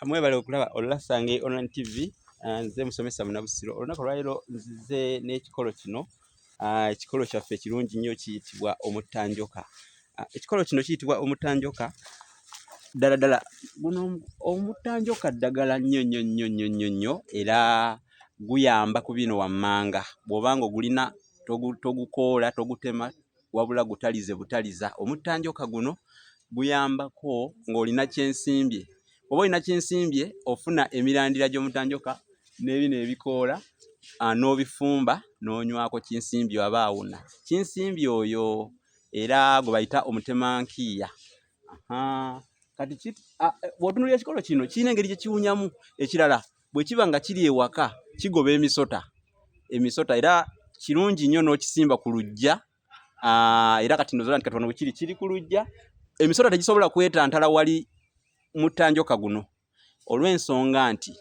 Mwebale okulaba Olusange Online TV. Nze musomesa Munabusiro. Olunaku lwaleero nzize n'ekikolo kino. Ekikolo kyaffe kirungi nnyo kiyitibwa Omutanjoka. Ekikolo kino kiyitibwa Omutanjoka. Ddala guno Omutanjoka ddagala nnyo era guyamba ku bino wammanga. Bw'obanga ogulina togukoola togutema wabula gutalize butaliza. Omutanjoka guno guyambako ng'olina kyensimbye. Oba olina kyensimbye ofuna emirandira gy'omutanjoka n'ebino ebikoola n'obifumba n'onywako kinsimbye aba awuna. Kinsimbye oyo era gwe bayita omutemankiiya. Kati bw'otunuulira ekikolo kino kirina engeri gye kiwunyamu. Ekirala bwe kiba nga kiri ewaka kigoba emisota era kirungi nnyo n'okisimba ku luggya. Era kati ndozola nti katono kiri ku luggya. Emisota tegisobola kwetantala wali mutanjoka guno olw'ensonga nti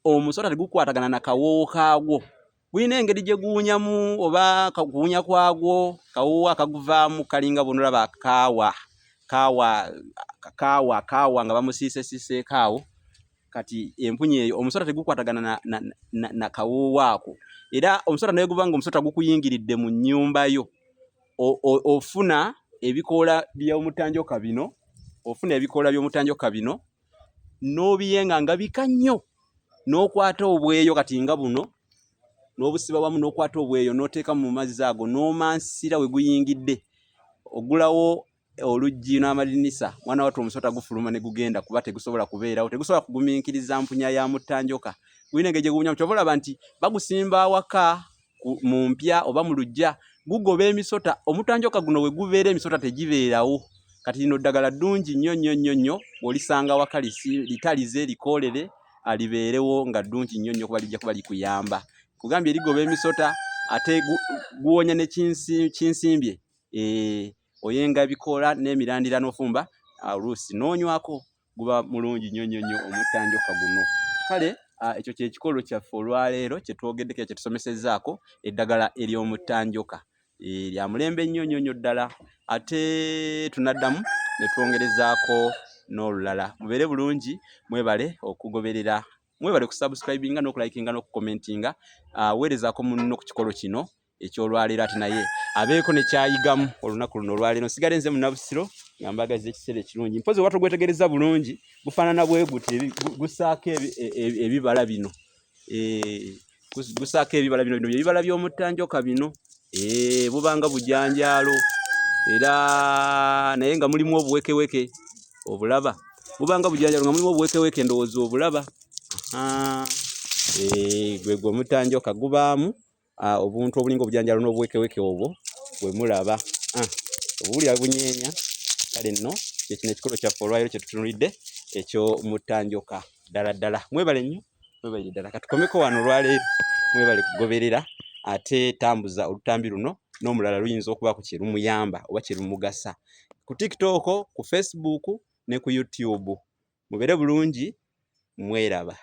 omusota tegukwatagana na kawoowo kaagwo. Gulina engeri gye guwunyamu oba kuwunya kwagwo kawoowo akaguvaamu kalinga bw'onolaba kaawa nga bamusiisesiiseeko awo. Kati empunye eyo omusota tegukwatagana na kawoowo ako. Era omusota naye guba nga omusota gukuyingiridde mu nnyumba yo, ofuna ebikoola by'omutanjoka bino, n'obiyenga nga bika nnyo, n'okwata obweyo kati nga buno, n'obusiba wamu n'okwata obweyo n'oteeka mu mazzi ago n'omansira we guyingidde. Ogulawo oluggi n'amadinisa, mwana wattu omusota gufuluma ne gugenda kuba tegusobola kubeerawo. Tegusobola kugumiikiriza mpunya ya mutanjoka. Gulina engeri gye guwunyamu. Kyova olaba nti bagusimba awaka mu mpya oba mu luggya, gugoba emisota. Omutanjoka guno we gubeera emisota tegibeerawo. Kati lino ddagala ddungi nnyo bw'olisanga awaka litalize likoolere alibeerewo nga ddungi nnyo kuba lijja kuba likuyamba. Kugambye ligoba emisota ate guwonya ne kinsimbye. Oyenga ebikoola n'emirandira n'ofumba oluusi n'onywako, guba mulungi nnyo omutanjoka guno. Kale ekyo kye kikolo kyaffe olwaleero kye twogeddeko kye tusomesezzaako eddagala ery'omutanjoka. Lya mulembe nnyo ddala. Ate tunaddamu ne twongerezaako n'olulala. Mubeere bulungi, mwebale okugoberera, mwebale kusubscribinga n'okulayikinga n'okukomentinga. Weerezaako munno ku kikolo kino ekyolwaleero ate naye abeeko ne kyayigamu olunaku luno olwaleero. Nsigale nze Munabusiro nga mbagazza ekiseera ekirungi. Mpozi bwe watogwetegereza bulungi gufaanana bwe guti gusaako ebibala bino. Gusaako ebibala bino ebibala by'omutanjoka bino. Bubanga bujanjaalo era naye nga mulimu obuwekeweke obulaba. Bubanga bujanjaalo nga mulimu obuwekeweke ndowooza obulaba. Gwe omutanjoka gubaamu obuntu obulinga obujanjaalo n'obuwekeweke obwo bwe mulaba. Obuwulira bunyeenya. Kale nno kino ekikolo kyaffe olwaleero kye tutunuulidde eky'omutanjoka ddala. Mwebale nnyo, mwebale ddala. Katukomeko wano olwaleero, mwebale kugoberera ate tambuza olutambi luno n'omulala luyinza okubaako kye lumuyamba oba kye lumugasa. Ku TikTok, ku Facebook ne ku YouTube. Mubeere bulungi, mweraba.